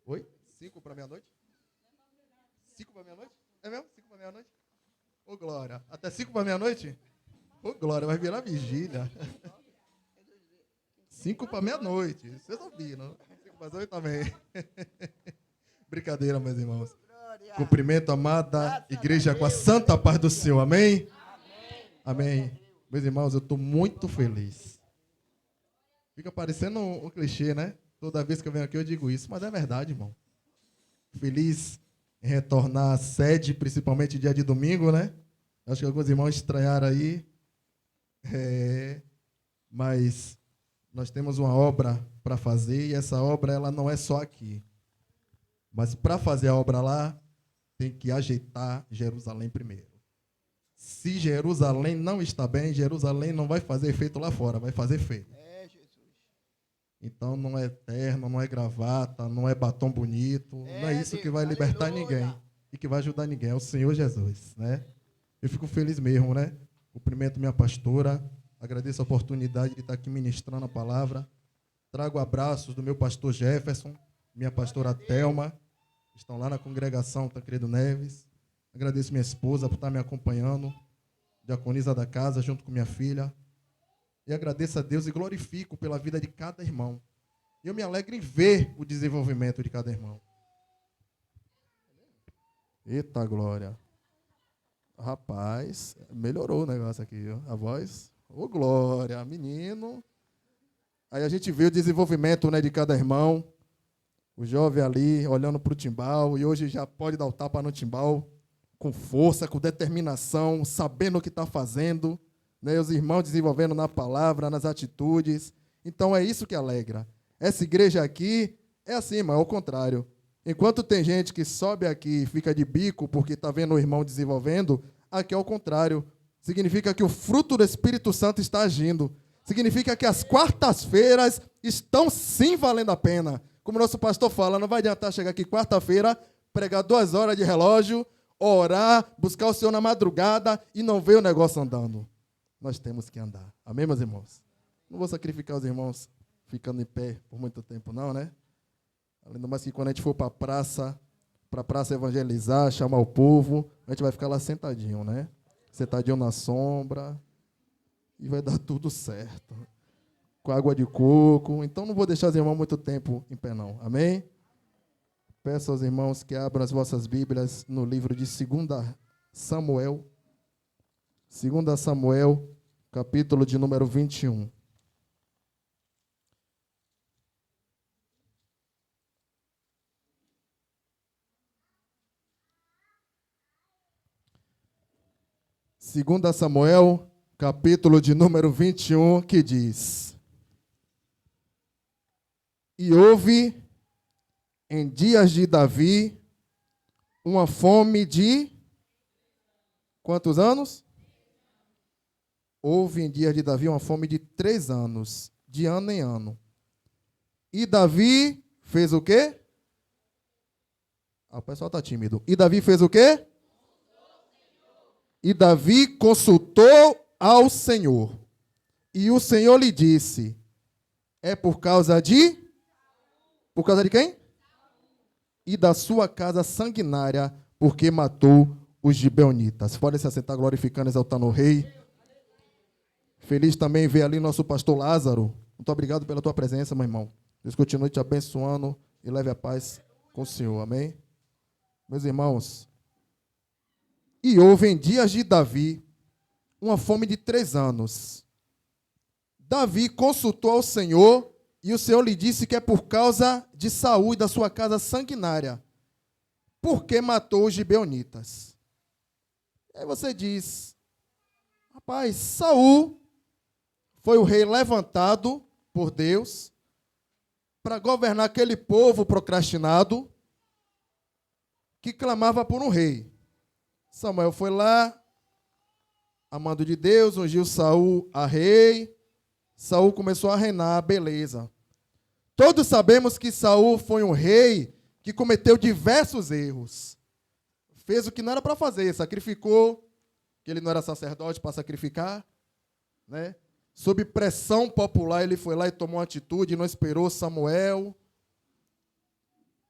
Oi? 5 para meia-noite? 5 para meia-noite? É mesmo? 5 para meia-noite? Ô, Glória. Até 5 para meia-noite? Ô, Glória, vai virar vigília. 5 para meia-noite. Vocês ouviram? 5 para 8 também. Brincadeira, meus irmãos. Cumprimento, amada igreja, com a santa paz do Senhor. Amém? Amém. Meus irmãos, eu estou muito feliz. Fica parecendo um clichê, né? Toda vez que eu venho aqui eu digo isso, mas é verdade, irmão. Feliz em retornar à sede, principalmente dia de domingo, né? Acho que alguns irmãos estranharam aí. Mas nós temos uma obra para fazer e essa obra ela não é só aqui. Mas para fazer a obra lá, tem que ajeitar Jerusalém primeiro. Se Jerusalém não está bem, Jerusalém não vai fazer efeito lá fora, vai fazer feio. Então não é terno, não é gravata, não é batom bonito, não é isso que vai libertar ninguém e que vai ajudar ninguém, é o Senhor Jesus, né? Eu fico feliz mesmo, né? Cumprimento minha pastora, agradeço a oportunidade de estar aqui ministrando a palavra. Trago abraços do meu pastor Jefferson, minha pastora Thelma, que estão lá na congregação Tancredo Neves. Agradeço minha esposa por estar me acompanhando, diaconisa da casa, junto com minha filha. E agradeço a Deus e glorifico pela vida de cada irmão. E eu me alegro em ver o desenvolvimento de cada irmão. Eita glória. Rapaz, melhorou o negócio aqui, viu? A voz. Ô glória, menino. Aí a gente vê o desenvolvimento, né, de cada irmão. O jovem ali, olhando para o timbal, e hoje já pode dar o tapa no timbal, com força, com determinação, sabendo o que está fazendo, né? Os irmãos desenvolvendo na palavra, nas atitudes. Então é isso que alegra. Essa igreja aqui é assim, mas é o contrário. Enquanto tem gente que sobe aqui e fica de bico porque está vendo o irmão desenvolvendo, aqui é o contrário. Significa que o fruto do Espírito Santo está agindo. Significa que as quartas-feiras estão sim valendo a pena. Como o nosso pastor fala, não vai adiantar chegar aqui quarta-feira, pregar 2 horas de relógio, orar, buscar o Senhor na madrugada e não ver o negócio andando. Nós temos que andar. Amém, meus irmãos? Não vou sacrificar os irmãos ficando em pé por muito tempo, não, né? Além do mais que quando a gente for para a praça evangelizar, chamar o povo, a gente vai ficar lá sentadinho, né? Sentadinho na sombra e vai dar tudo certo. Com água de coco. Então não vou deixar os irmãos muito tempo em pé, não. Amém? Peço aos irmãos que abram as vossas Bíblias no livro de 2 Samuel. 2 Samuel, capítulo de número 21. Segunda Samuel, capítulo de número 21, que diz: E houve em dias de Davi uma fome de quantos anos? Houve em dias de Davi uma fome de 3 anos, de ano em ano. E Davi fez o quê? O pessoal está tímido. E Davi fez o quê? E Davi consultou ao Senhor. E o Senhor lhe disse: é por causa de? Por causa de quem? E da sua casa sanguinária, porque matou os gibeonitas. Podem se assentar glorificando, exaltando o rei. Feliz também ver ali nosso pastor Lázaro. Muito obrigado pela tua presença, meu irmão. Deus continue te abençoando e leve a paz com o Senhor. Amém? Meus irmãos, e houve em dias de Davi uma fome de 3 anos. Davi consultou ao Senhor e o Senhor lhe disse que é por causa de Saul e da sua casa sanguinária, porque matou os gibeonitas. Aí você diz: rapaz, Saul foi o rei levantado por Deus para governar aquele povo procrastinado que clamava por um rei. Samuel foi lá, a mando de Deus, ungiu Saul a rei. Saul começou a reinar, beleza. Todos sabemos que Saul foi um rei que cometeu diversos erros. Fez o que não era para fazer, sacrificou, que ele não era sacerdote para sacrificar, né? Sob pressão popular, ele foi lá e tomou uma atitude, não esperou Samuel.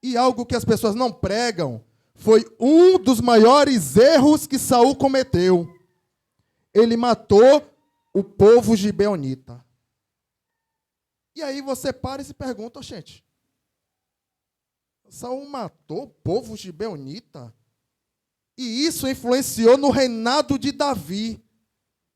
E algo que as pessoas não pregam foi um dos maiores erros que Saul cometeu. Ele matou o povo gibeonita. E aí você para e se pergunta, gente, Saul matou o povo gibeonita? E isso influenciou no reinado de Davi,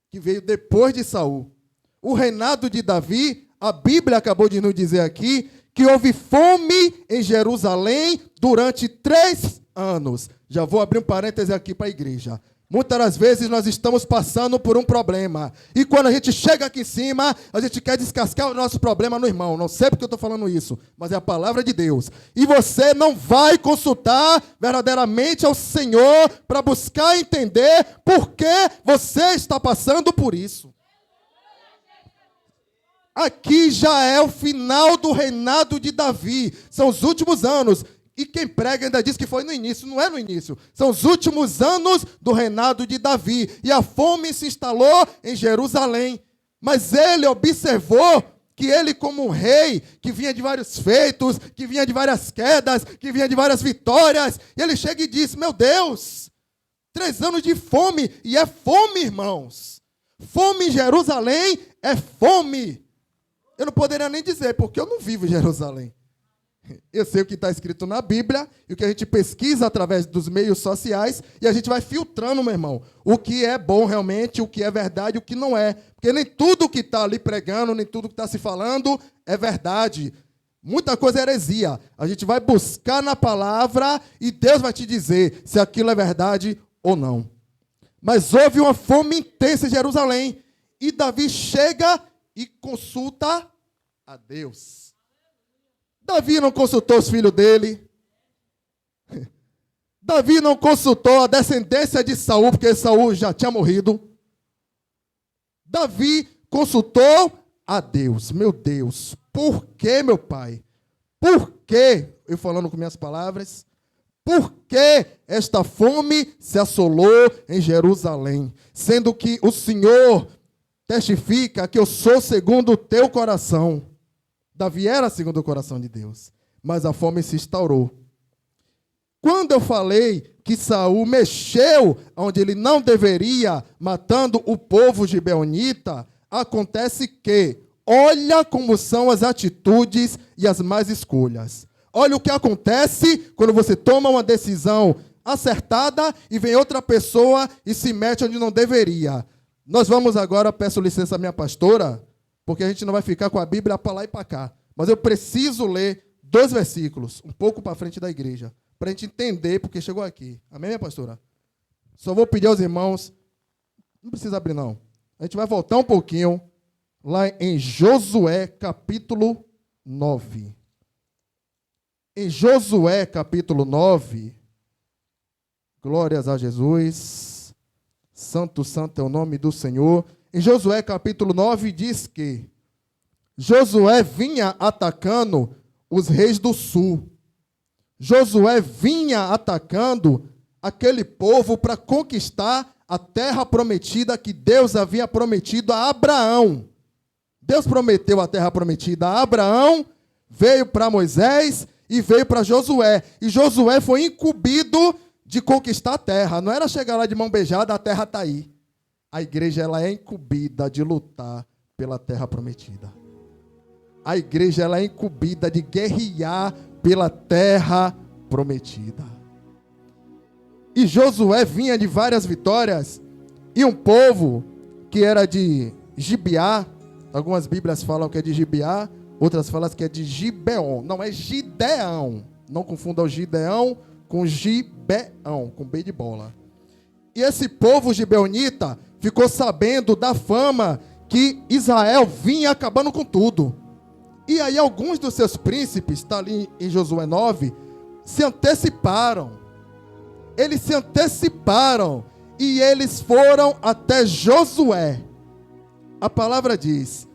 que veio depois de Saul. O reinado de Davi, a Bíblia acabou de nos dizer aqui, que houve fome em Jerusalém durante 3 anos. Já vou abrir um parêntese aqui para a igreja. Muitas das vezes nós estamos passando por um problema. E quando a gente chega aqui em cima, a gente quer descascar o nosso problema no irmão. Não sei porque eu estou falando isso, mas é a palavra de Deus. E você não vai consultar verdadeiramente ao Senhor para buscar entender por que você está passando por isso. Aqui já é o final do reinado de Davi. São os últimos anos. E quem prega ainda diz que foi no início. Não é no início. São os últimos anos do reinado de Davi. E a fome se instalou em Jerusalém. Mas ele observou que ele, como um rei, que vinha de vários feitos, que vinha de várias quedas, que vinha de várias vitórias, e ele chega e diz, meu Deus, 3 anos de fome. E é fome, irmãos. Fome em Jerusalém é fome. Eu não poderia nem dizer, porque eu não vivo em Jerusalém. Eu sei o que está escrito na Bíblia e o que a gente pesquisa através dos meios sociais e a gente vai filtrando, meu irmão, o que é bom realmente, o que é verdade e o que não é. Porque nem tudo que está ali pregando, nem tudo que está se falando é verdade. Muita coisa é heresia. A gente vai buscar na palavra e Deus vai te dizer se aquilo é verdade ou não. Mas houve uma fome intensa em Jerusalém e Davi chega e consulta a Deus. Davi não consultou os filhos dele. Davi não consultou a descendência de Saul, porque Saul já tinha morrido. Davi consultou a Deus. Meu Deus, por que, meu pai? Por que, eu falando com minhas palavras, por que esta fome se assolou em Jerusalém? Sendo que o Senhor testifica que eu sou segundo o teu coração. Davi era segundo o coração de Deus, mas a fome se instaurou. Quando eu falei que Saul mexeu onde ele não deveria, matando o povo gibeonita, acontece que, olha como são as atitudes e as más escolhas. Olha o que acontece quando você toma uma decisão acertada e vem outra pessoa e se mete onde não deveria. Nós vamos agora, peço licença à minha pastora, porque a gente não vai ficar com a Bíblia para lá e para cá. Mas eu preciso ler 2 versículos, um pouco para frente da igreja, para a gente entender porque chegou aqui. Amém, minha pastora? Só vou pedir aos irmãos, não precisa abrir não. A gente vai voltar um pouquinho, lá em Josué, capítulo 9. Em Josué, capítulo 9, glórias a Jesus, santo, santo é o nome do Senhor. Em Josué capítulo 9 diz que Josué vinha atacando os reis do sul. Josué vinha atacando aquele povo para conquistar a terra prometida que Deus havia prometido a Abraão. Deus prometeu a terra prometida a Abraão, veio para Moisés e veio para Josué. E Josué foi incumbido de conquistar a terra. Não era chegar lá de mão beijada, a terra está aí. A igreja ela é incumbida de lutar pela terra prometida. A igreja ela é incumbida de guerrear pela terra prometida. E Josué vinha de várias vitórias. E um povo que era de Gibeá, algumas bíblias falam que é de Gibeá, outras falam que é de Gibeon. Não, é Gideão. Não confunda o Gideão com Gibeão, com B de bola. E esse povo gibeonita ficou sabendo da fama que Israel vinha acabando com tudo. E aí alguns dos seus príncipes, está ali em Josué 9, se anteciparam. Eles se anteciparam e eles foram até Josué. A palavra diz,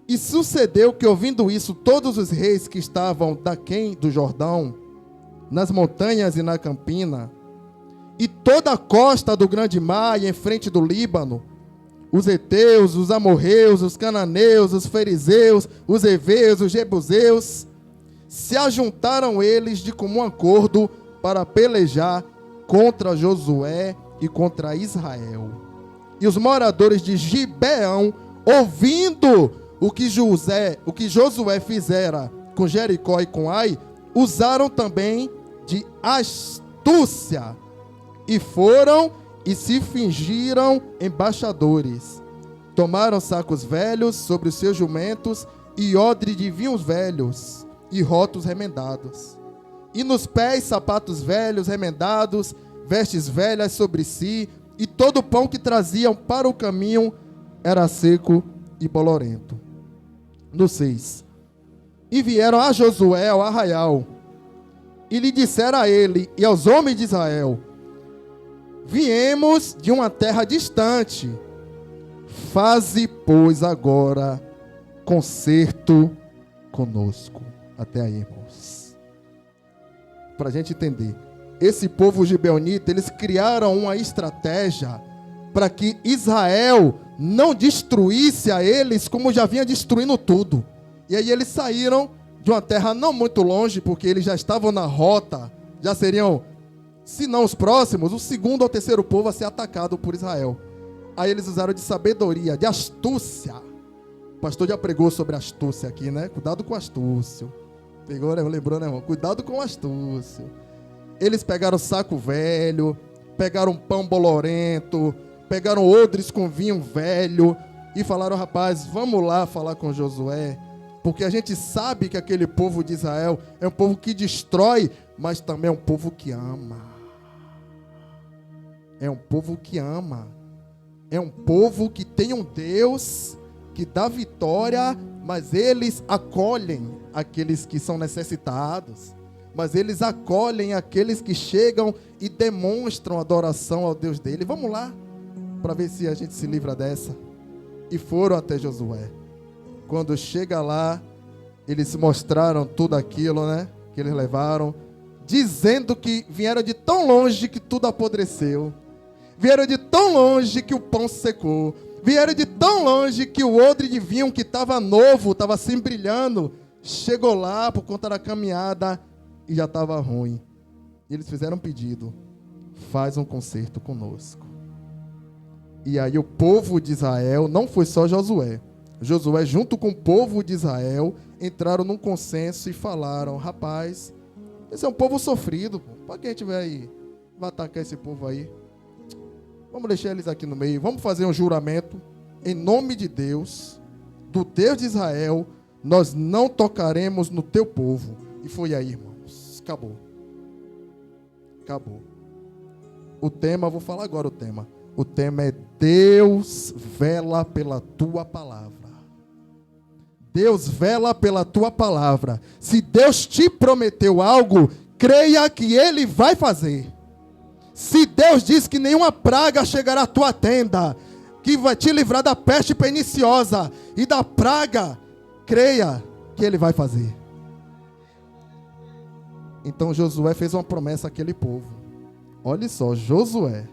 e sucedeu que ouvindo isso, todos os reis que estavam daquém do Jordão, nas montanhas e na campina, e toda a costa do grande mar e em frente do Líbano, os heteus, os amorreus, os cananeus, os fariseus, os heveus, os jebuseus, se ajuntaram eles de comum acordo para pelejar contra Josué e contra Israel. E os moradores de Gibeão, ouvindo o que Josué fizera com Jericó e com Ai, usaram também de astúcia e foram e se fingiram embaixadores. Tomaram sacos velhos sobre os seus jumentos e odre de vinhos velhos e rótulos remendados. E nos pés sapatos velhos remendados, vestes velhas sobre si, e todo o pão que traziam para o caminho era seco e bolorento. No 6. E vieram a Josué ao arraial, e lhe disseram a ele e aos homens de Israel: viemos de uma terra distante, faze, pois, agora concerto conosco. Até aí, irmãos. Para a gente entender, esse povo gibeonita, eles criaram uma estratégia para que Israel não destruísse a eles como já vinha destruindo tudo. E aí eles saíram de uma terra não muito longe, porque eles já estavam na rota, já seriam, se não os próximos, o segundo ou terceiro povo a ser atacado por Israel. Aí eles usaram de sabedoria, de astúcia. O pastor já pregou sobre astúcia aqui, né? Cuidado com astúcio. Pegou, né? Lembrou, né, irmão? Cuidado com astúcio. Eles pegaram saco velho, pegaram pão bolorento, pegaram odres com vinho velho e falaram: rapaz, vamos lá falar com Josué, porque a gente sabe que aquele povo de Israel é um povo que destrói, mas também é um povo que ama. É um povo que ama. É um povo que tem um Deus que dá vitória, mas eles acolhem aqueles que são necessitados. Mas eles acolhem aqueles que chegam e demonstram adoração ao Deus dele. Vamos lá, para ver se a gente se livra dessa. E foram até Josué. Quando chega lá, eles mostraram tudo aquilo, né, que eles levaram, dizendo que vieram de tão longe que tudo apodreceu. Vieram de tão longe que o pão secou. Vieram de tão longe que o odre de vinho que estava novo, estava assim brilhando, chegou lá por conta da caminhada e já estava ruim. E eles fizeram um pedido: faz um concerto conosco. E aí o povo de Israel, não foi só Josué, Josué junto com o povo de Israel entraram num consenso e falaram: rapaz, esse é um povo sofrido, para que a gente vai atacar esse povo aí? Vamos deixar eles aqui no meio, vamos fazer um juramento em nome de Deus, do Deus de Israel, nós não tocaremos no teu povo. E foi aí, irmãos, acabou. Acabou. O tema, vou falar agora o tema. O tema é: Deus vela pela tua palavra. Deus vela pela tua palavra. Se Deus te prometeu algo, creia que Ele vai fazer. Se Deus diz que nenhuma praga chegará à tua tenda, que vai te livrar da peste perniciosa e da praga, creia que Ele vai fazer. Então Josué fez uma promessa àquele povo. Olha só, Josué.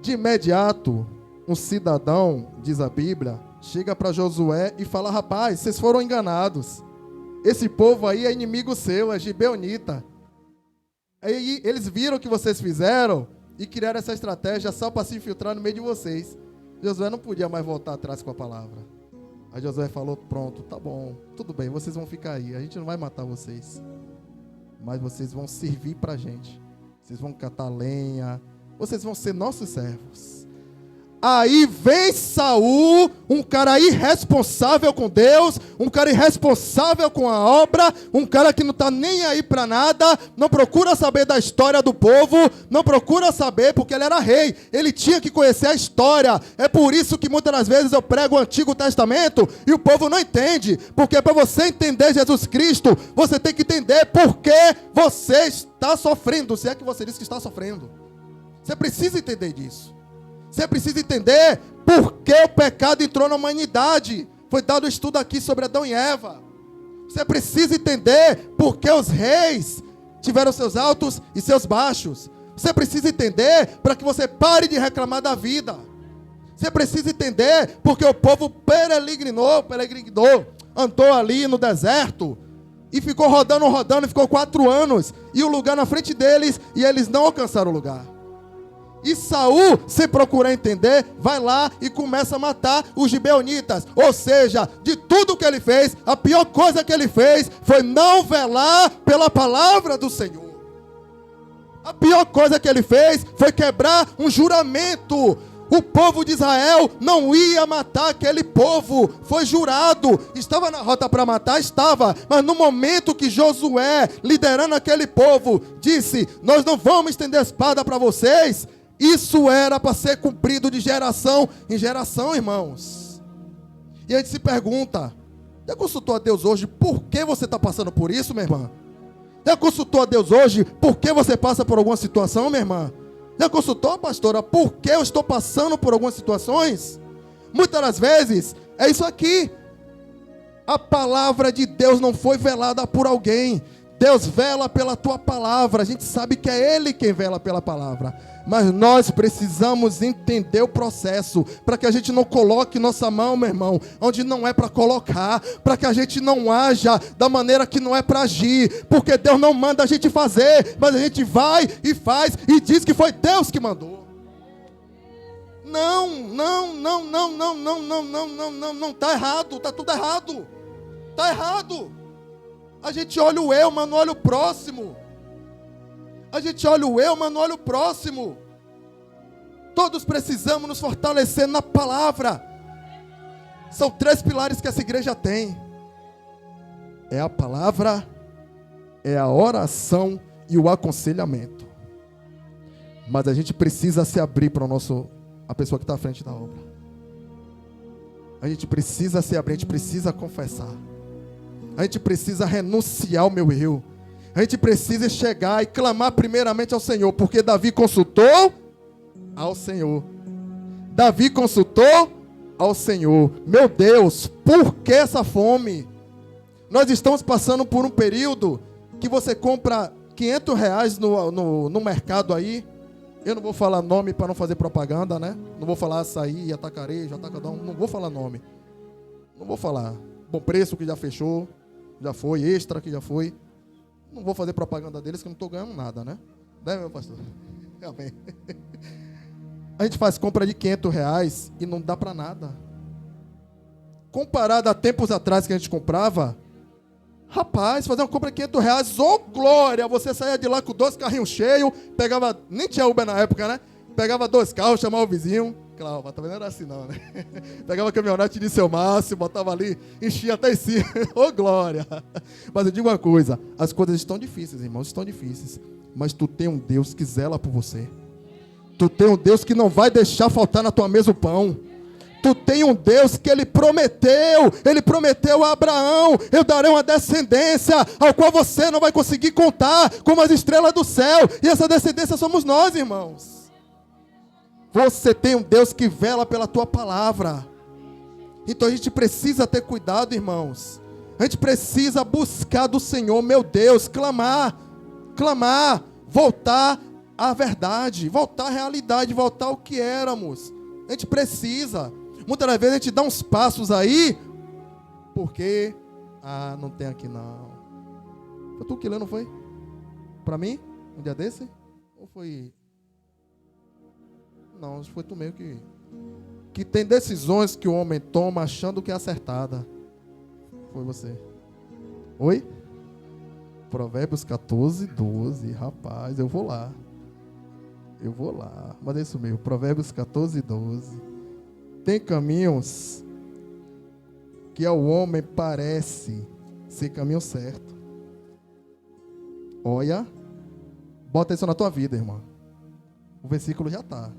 De imediato, um cidadão, diz a Bíblia, chega para Josué e fala: rapaz, vocês foram enganados. Esse povo aí é inimigo seu, é gibeonita. Aí eles viram o que vocês fizeram e criaram essa estratégia só para se infiltrar no meio de vocês. Josué não podia mais voltar atrás com a palavra. Aí Josué falou: pronto, tá bom, tudo bem, vocês vão ficar aí. A gente não vai matar vocês, mas vocês vão servir para a gente. Vocês vão catar lenha, vocês vão ser nossos servos. Aí vem Saul, um cara irresponsável com Deus, um cara irresponsável com a obra, um cara que não está nem aí para nada, não procura saber da história do povo, não procura saber porque ele era rei, ele tinha que conhecer a história. É por isso que muitas das vezes eu prego o Antigo Testamento e o povo não entende, porque para você entender Jesus Cristo, você tem que entender por que você está sofrendo, se é que você diz que está sofrendo. Você precisa entender disso. Você precisa entender por que o pecado entrou na humanidade. Foi dado um estudo aqui sobre Adão e Eva. Você precisa entender por que os reis tiveram seus altos e seus baixos. Você precisa entender para que você pare de reclamar da vida. Você precisa entender porque o povo peregrinou. andou ali no deserto e ficou rodando, e ficou 4 anos, e o lugar na frente deles, e eles não alcançaram o lugar. E Saul, sem procurar entender, vai lá e começa a matar os gibeonitas. Ou seja, de tudo que ele fez, a pior coisa que ele fez foi não velar pela palavra do Senhor. A pior coisa que ele fez foi quebrar um juramento. O povo de Israel não ia matar aquele povo, foi jurado. Estava na rota para matar? Estava. Mas no momento que Josué, liderando aquele povo, disse: nós não vamos estender a espada para vocês, isso era para ser cumprido de geração em geração, irmãos. E a gente se pergunta: já consultou a Deus hoje por que você está passando por isso, minha irmã? Já consultou a Deus hoje por que você passa por alguma situação, minha irmã? Já consultou, pastora, por que eu estou passando por algumas situações? Muitas das vezes é isso aqui. A palavra de Deus não foi velada por alguém. Deus vela pela tua palavra. A gente sabe que é Ele quem vela pela palavra. Mas nós precisamos entender o processo, para que a gente não coloque nossa mão, meu irmão, onde não é para colocar, para que a gente não haja da maneira que não é para agir, porque Deus não manda a gente fazer, mas a gente vai e faz e diz que foi Deus que mandou. Não, está errado, está tudo errado, está errado. A gente olha o eu, mas não olha o próximo. A gente olha o eu, mas não olha o próximo. Todos precisamos nos fortalecer na palavra. São 3 pilares que essa igreja tem: é a palavra, é a oração e o aconselhamento. Mas a gente precisa se abrir para a pessoa que está à frente da obra. A gente precisa se abrir, a gente precisa confessar. A gente precisa renunciar ao meu eu. A gente precisa chegar e clamar primeiramente ao Senhor, porque Davi consultou ao Senhor. Davi consultou ao Senhor. Meu Deus, por que essa fome? Nós estamos passando por um período que você compra R$500 no mercado aí. Eu não vou falar nome para não fazer propaganda, né? Não vou falar açaí, atacarejo, atacadão. Não vou falar nome. Não vou falar. Bom Preço, que já fechou. Já foi. Extra, que já foi. Não vou fazer propaganda deles, que eu não estou ganhando nada, né? Né, meu pastor? Amém. A gente faz compra de R$500 e não dá para nada. Comparado a tempos atrás que a gente comprava, rapaz, fazer uma compra de R$500, ô glória! Você saía de lá com 2 carrinhos cheios, pegava, nem tinha Uber na época, né? Pegava 2 carros, chamava o vizinho. Claro, mas também não era assim não, né? Pegava a caminhonete de seu Márcio, botava ali, enchia até em cima. Ô glória! Mas eu digo uma coisa, as coisas estão difíceis, irmãos, estão difíceis. Mas tu tem um Deus que zela por você. Tu tem um Deus que não vai deixar faltar na tua mesa o pão. Tu tem um Deus que Ele prometeu a Abraão: eu darei uma descendência ao qual você não vai conseguir contar, como as estrelas do céu. E essa descendência somos nós, irmãos. Você tem um Deus que vela pela tua palavra. Então a gente precisa ter cuidado, irmãos. A gente precisa buscar do Senhor, meu Deus, clamar, voltar à verdade, voltar à realidade, voltar ao que éramos. A gente precisa. Muitas das vezes a gente dá uns passos aí, porque, não tem aqui não. Foi tu que leu, não foi? Para mim? Um dia desse? Ou foi... Não, foi tu mesmo que tem decisões que o homem toma achando que é acertada. Foi você. Oi? Provérbios 14:12. Rapaz, eu vou lá. Mas é isso mesmo. Provérbios 14:12. Tem caminhos que ao homem parece ser caminho certo. Olha, bota isso na tua vida, irmão. O versículo já está.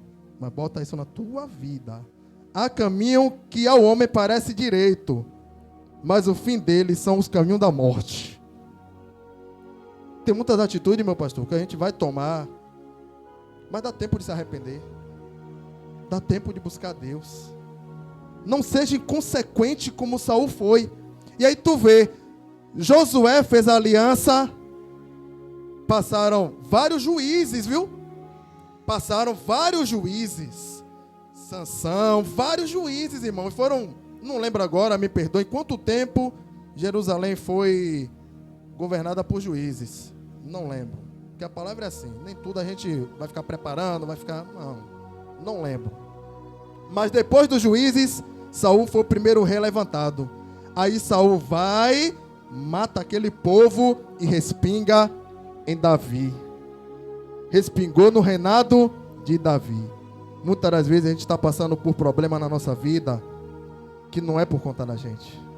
Mas bota isso na tua vida. Há caminho que ao homem parece direito, mas o fim dele são os caminhos da morte. Tem muitas atitudes, meu pastor, que a gente vai tomar, mas dá tempo de se arrepender. Dá tempo de buscar Deus. Não seja inconsequente como Saul foi. E aí tu vê, Josué fez a aliança, passaram vários juízes, viu? Passaram vários juízes. Sansão, vários juízes, irmãos. Foram, não lembro agora, me perdoem, quanto tempo Jerusalém foi governada por juízes. Não lembro. Porque a palavra é assim. Nem tudo a gente vai ficar preparando, vai ficar... Não lembro. Mas depois dos juízes, Saul foi o primeiro rei levantado. Aí Saul vai, mata aquele povo e respinga em Davi. Respingou no reinado de Davi. Muitas das vezes a gente está passando por problema na nossa vida que não é por conta da gente.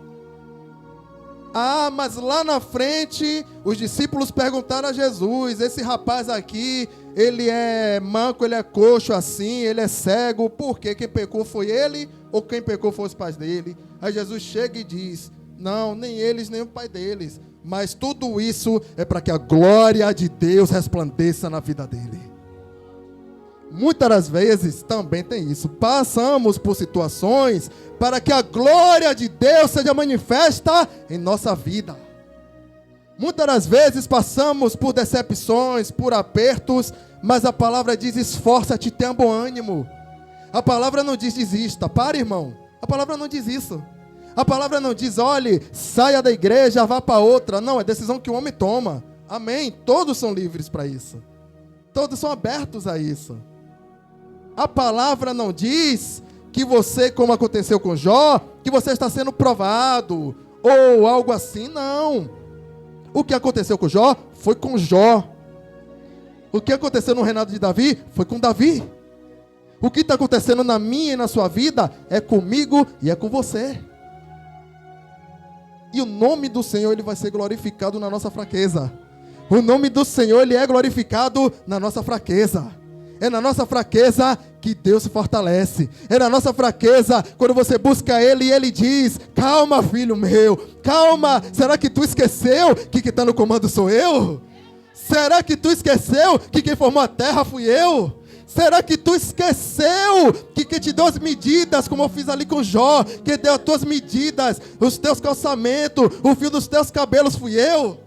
Mas lá na frente os discípulos perguntaram a Jesus: esse rapaz aqui, ele é manco, ele é coxo assim, ele é cego, por quê? Quem pecou foi ele ou quem pecou foi os pais dele? Aí Jesus chega e diz: não, nem eles, nem o pai deles, mas tudo isso é para que a glória de Deus resplandeça na vida dele. Muitas das vezes também tem isso. Passamos por situações para que a glória de Deus seja manifesta em nossa vida. Muitas das vezes passamos por decepções, por apertos, mas a palavra diz: esforça-te, tenha bom ânimo. A palavra não diz desista. Para, irmão. A palavra não diz isso. A palavra não diz: olhe, saia da igreja, vá para outra. Não, é decisão que o homem toma. Amém. Todos são livres para isso. Todos são abertos a isso. A palavra não diz que você, como aconteceu com Jó, que você está sendo provado, ou algo assim, não. O que aconteceu com Jó, foi com Jó. O que aconteceu no reinado de Davi, foi com Davi. O que está acontecendo na minha e na sua vida, é comigo e é com você. E o nome do Senhor, ele vai ser glorificado na nossa fraqueza. O nome do Senhor, ele é glorificado na nossa fraqueza. É na nossa fraqueza que Deus se fortalece. É na nossa fraqueza, quando você busca Ele e Ele diz: calma, filho meu, calma. Será que tu esqueceu que quem está no comando sou eu? Será que tu esqueceu que quem formou a terra fui eu? Será que tu esqueceu que quem te deu as medidas, como eu fiz ali com Jó, quem deu as tuas medidas, os teus calçamentos, o fio dos teus cabelos fui eu?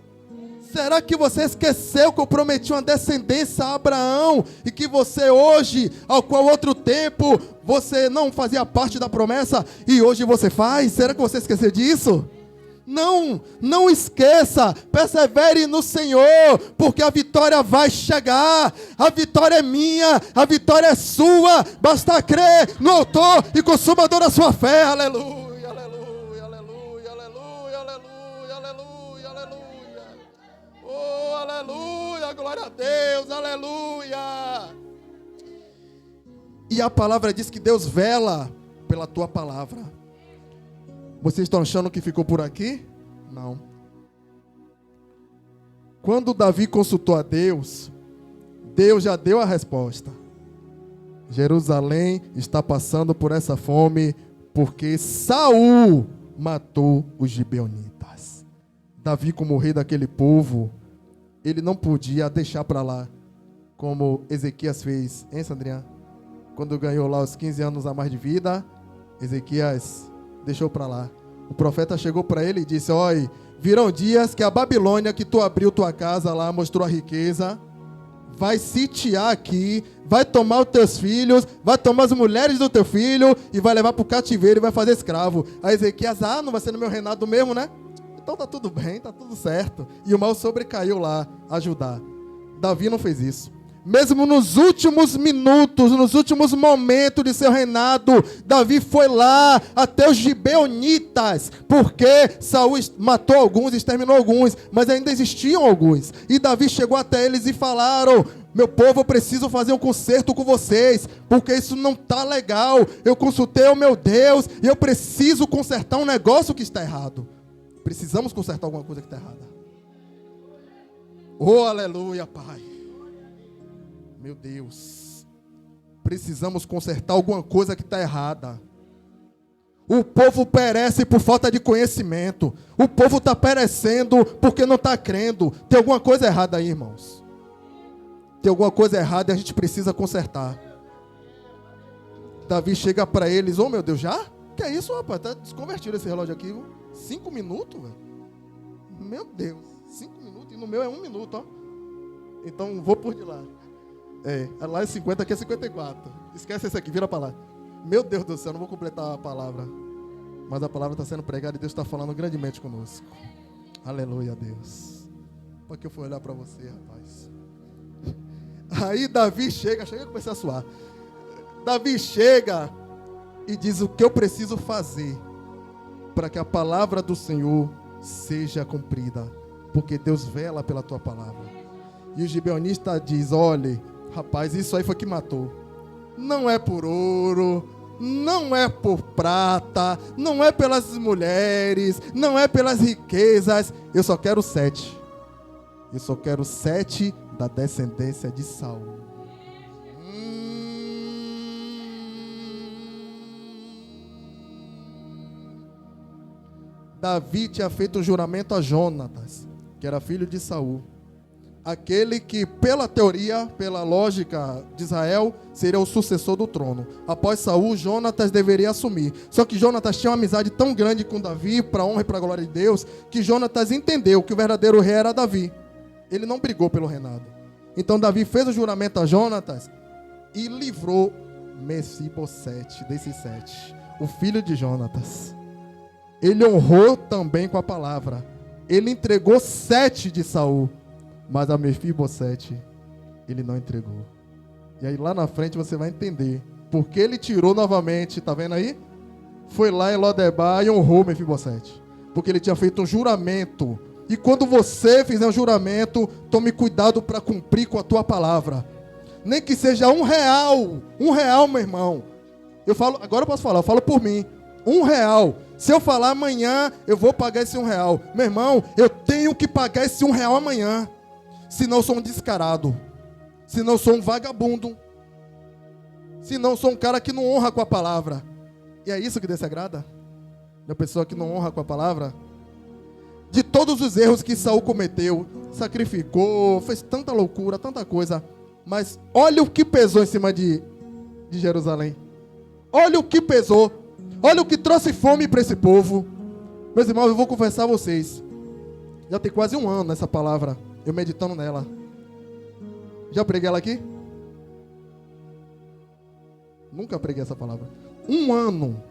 Será que você esqueceu que eu prometi uma descendência a Abraão e que você hoje, ao qual outro tempo, você não fazia parte da promessa e hoje você faz? Será que você esqueceu disso? Não, não esqueça, persevere no Senhor, porque a vitória vai chegar. A vitória é minha, a vitória é sua, basta crer no autor e consumador da sua fé. Aleluia. Aleluia, glória a Deus, aleluia. E a palavra diz que Deus vela pela tua palavra. Vocês estão achando que ficou por aqui? Não. Quando Davi consultou a Deus, Deus já deu a resposta. Jerusalém está passando por essa fome porque Saul matou os gibeonitas. Davi, como rei daquele povo, ele não podia deixar para lá, como Ezequias fez, hein, Sandrinha? Quando ganhou lá os 15 anos a mais de vida, Ezequias deixou para lá. O profeta chegou para ele e disse: olha, virão dias que a Babilônia, que tu abriu tua casa lá, mostrou a riqueza, vai sitiar aqui, vai tomar os teus filhos, vai tomar as mulheres do teu filho e vai levar para o cativeiro e vai fazer escravo. Aí Ezequias: não vai ser no meu reinado mesmo, né? Então tá tudo bem, tá tudo certo. E o mal sobrecaiu lá a Judá. Davi não fez isso. Mesmo nos últimos minutos, nos últimos momentos de seu reinado, Davi foi lá até os gibeonitas, porque Saul matou alguns, exterminou alguns, mas ainda existiam alguns. E Davi chegou até eles e falaram: meu povo, eu preciso fazer um concerto com vocês, porque isso não está legal. Eu consultei o meu Deus e eu preciso consertar um negócio que está errado. Precisamos consertar alguma coisa que está errada. Oh, aleluia, Pai. Meu Deus. Precisamos consertar alguma coisa que está errada. O povo perece por falta de conhecimento. O povo está perecendo porque não está crendo. Tem alguma coisa errada aí, irmãos. Tem alguma coisa errada e a gente precisa consertar. Davi chega para eles: oh, meu Deus, já? Que é isso, rapaz? Está desconvertido esse relógio aqui. 5 minutos, velho. Meu Deus, 5 minutos. E no meu é 1 minuto, ó. Então vou por de lá. Lá é 50, aqui é 54. Esquece esse aqui, vira para lá. Meu Deus do céu, não vou completar a palavra. Mas a palavra está sendo pregada e Deus está falando grandemente conosco. Aleluia a Deus. Por que eu fui olhar para você, rapaz? Aí Davi chega a começar a suar. Davi chega e diz o que eu preciso fazer para que a palavra do Senhor seja cumprida. Porque Deus vela pela tua palavra. E o gibeonista diz, olhe, rapaz, isso aí foi que matou. Não é por ouro, não é por prata, não é pelas mulheres, não é pelas riquezas. Eu só quero 7. Eu só quero 7 da descendência de Saul. Davi tinha feito um juramento a Jonatas, que era filho de Saul. Aquele que, pela teoria, pela lógica de Israel, seria o sucessor do trono. Após Saul, Jonatas deveria assumir. Só que Jonatas tinha uma amizade tão grande com Davi, para a honra e para a glória de Deus, que Jonatas entendeu que o verdadeiro rei era Davi. Ele não brigou pelo reinado. Então Davi fez o juramento a Jonatas e livrou Mefibosete desses 7, o filho de Jonatas. Ele honrou também com a palavra. Ele entregou 7 de Saul. Mas a Mefibosete, ele não entregou. E aí lá na frente você vai entender. Porque ele tirou novamente, tá vendo aí? Foi lá em Lodebar e honrou Mefibosete. Porque ele tinha feito um juramento. E quando você fizer um juramento, tome cuidado para cumprir com a tua palavra. Nem que seja R$1. R$1, meu irmão. Eu falo, agora eu posso falar, eu falo por mim. R$1. Se eu falar amanhã, eu vou pagar esse R$1. Meu irmão, eu tenho que pagar esse R$1 amanhã. Senão eu sou um descarado. Senão eu sou um vagabundo. Senão eu sou um cara que não honra com a palavra. E é isso que Deus se agrada? Da pessoa que não honra com a palavra? De todos os erros que Saul cometeu, sacrificou, fez tanta loucura, tanta coisa. Mas olha o que pesou em cima de Jerusalém. Olha o que pesou. Olha o que trouxe fome para esse povo. Meus irmãos, eu vou confessar a vocês. Já tem quase 1 ano nessa palavra. Eu meditando nela. Já preguei ela aqui? Nunca preguei essa palavra. 1 ano.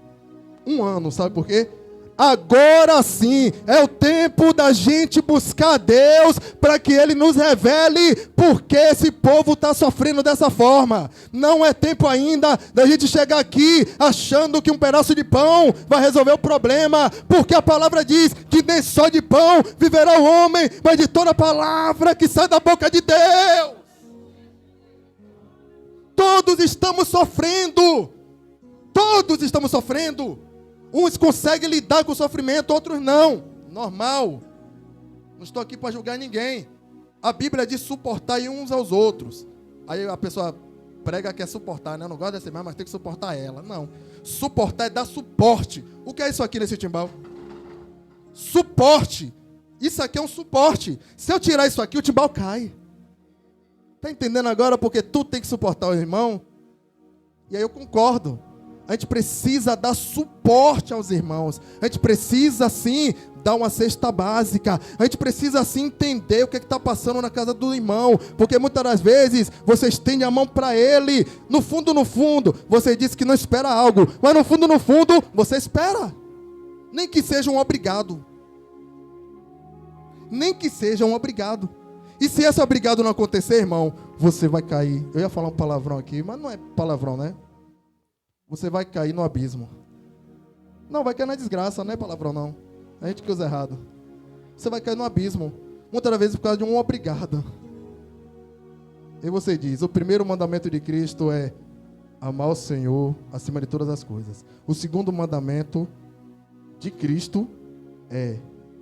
1 ano, sabe por quê? Agora sim é o tempo da gente buscar Deus para que Ele nos revele porque esse povo está sofrendo dessa forma. Não é tempo ainda da gente chegar aqui achando que um pedaço de pão vai resolver o problema, porque a palavra diz que nem só de pão viverá o homem, mas de toda palavra que sai da boca de Deus. Todos estamos sofrendo. Todos estamos sofrendo. Uns conseguem lidar com o sofrimento, outros não. Normal. Não estou aqui para julgar ninguém. A Bíblia diz suportar uns aos outros. Aí a pessoa prega que é suportar, né? Eu não gosto dessa irmã, mas tem que suportar ela. Não. Suportar é dar suporte. O que é isso aqui nesse timbal? Suporte. Isso aqui é um suporte. Se eu tirar isso aqui, o timbal cai. Está entendendo agora porque tu tem que suportar o irmão? E aí eu concordo. A gente precisa dar suporte aos irmãos. A gente precisa, sim, dar uma cesta básica. A gente precisa, sim, entender o que está passando na casa do irmão. Porque muitas das vezes, você estende a mão para ele. No fundo, você diz que não espera algo. Mas no fundo, você espera. Nem que seja um obrigado. Nem que seja um obrigado. E se esse obrigado não acontecer, irmão, você vai cair. Eu ia falar um palavrão aqui, mas não é palavrão, né? Você vai cair no abismo. Não, vai cair na desgraça, não é palavrão não. A gente que usa errado. Você vai cair no abismo. Muitas vezes por causa de um obrigado. E você diz, o primeiro mandamento de Cristo é amar o Senhor acima de todas as coisas. O segundo mandamento de Cristo é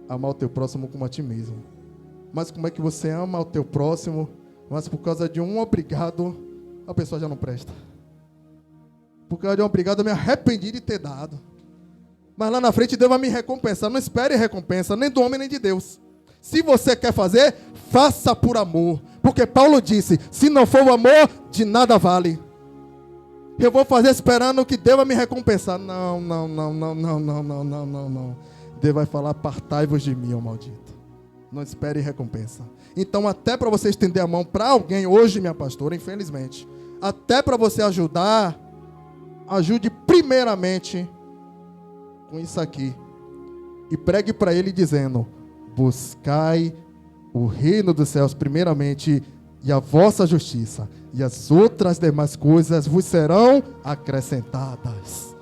amar o teu próximo como a ti mesmo. Mas como é que você ama o teu próximo, mas por causa de um obrigado, a pessoa já não presta? Por causa de um obrigado, eu me arrependi de ter dado. Mas lá na frente Deus vai me recompensar. Não espere recompensa, nem do homem, nem de Deus. Se você quer fazer, faça por amor. Porque Paulo disse, se não for o amor, de nada vale. Eu vou fazer esperando que Deus vai me recompensar. Não. Deus vai falar, apartai-vos de mim, ó maldito. Não espere recompensa. Então, até para você estender a mão para alguém hoje, minha pastora, infelizmente, até para você ajudar, ajude primeiramente com isso aqui. E pregue para ele dizendo: buscai o reino dos céus primeiramente e a vossa justiça, e as outras demais coisas vos serão acrescentadas.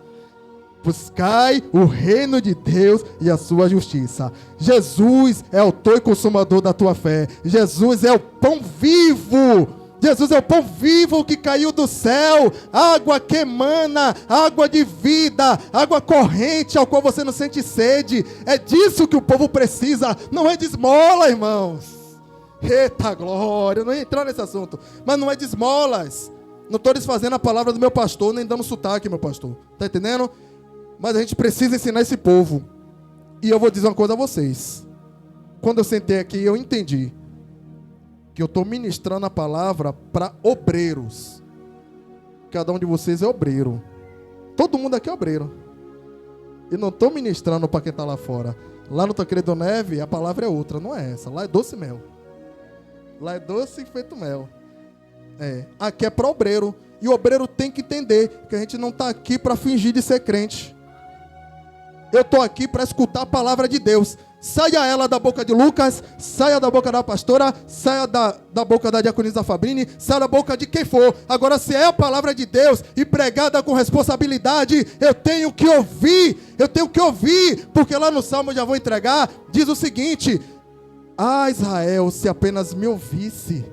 Buscai o reino de Deus e a sua justiça. Jesus é o autor e consumador da tua fé. Jesus é o pão vivo. Jesus é o pão vivo que caiu do céu. Água que emana, água de vida, água corrente ao qual você não sente sede. É disso que o povo precisa. Não é de esmola, irmãos. Eita glória, eu não ia entrar nesse assunto. Mas não é de esmolas. Não estou desfazendo a palavra do meu pastor, nem dando sotaque, meu pastor. Está entendendo? Mas a gente precisa ensinar esse povo. E eu vou dizer uma coisa a vocês. Quando eu sentei aqui, eu entendi que eu estou ministrando a palavra para obreiros. Cada um de vocês é obreiro. Todo mundo aqui é obreiro. E não estou ministrando para quem está lá fora. Lá no Tancredo Neve, a palavra é outra, não é essa. Lá é doce e mel. Lá é doce e feito mel. Aqui é para obreiro. E o obreiro tem que entender que a gente não está aqui para fingir de ser crente. Eu estou aqui para escutar a palavra de Deus. Saia ela da boca de Lucas, saia da boca da pastora, saia da boca da diaconisa Fabrini, saia da boca de quem for. Agora, se é a palavra de Deus e pregada com responsabilidade, eu tenho que ouvir, porque lá no Salmo, eu já vou entregar, diz o seguinte: ah, Israel, se apenas me ouvisse,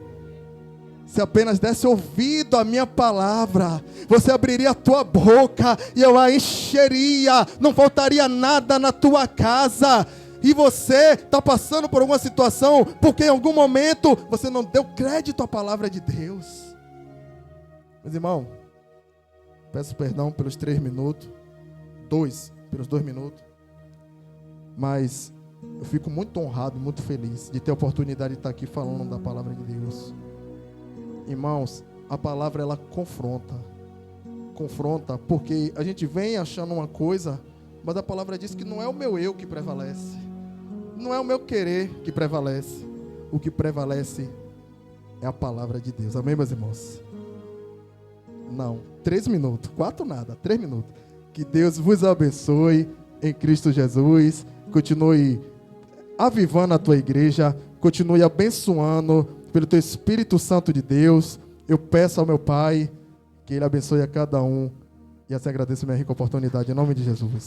se apenas desse ouvido à minha palavra, você abriria a tua boca e eu a encheria, não faltaria nada na tua casa. E você está passando por alguma situação porque em algum momento você não deu crédito à palavra de Deus. Meus irmãos, peço perdão pelos 3 minutos, pelos 2 minutos, mas eu fico muito honrado, muito feliz de ter a oportunidade de estar aqui falando da palavra de Deus. Irmãos, a palavra ela confronta, porque a gente vem achando uma coisa, mas a palavra diz que não é o meu eu que prevalece, não é o meu querer que prevalece, o que prevalece é a palavra de Deus. Amém, meus irmãos? Não, 3 minutos, 4 nada, 3 minutos. Que Deus vos abençoe em Cristo Jesus, continue avivando a tua igreja, continue abençoando pelo teu Espírito Santo de Deus. Eu peço ao meu Pai que Ele abençoe a cada um, e assim agradeço a minha rica oportunidade, em nome de Jesus.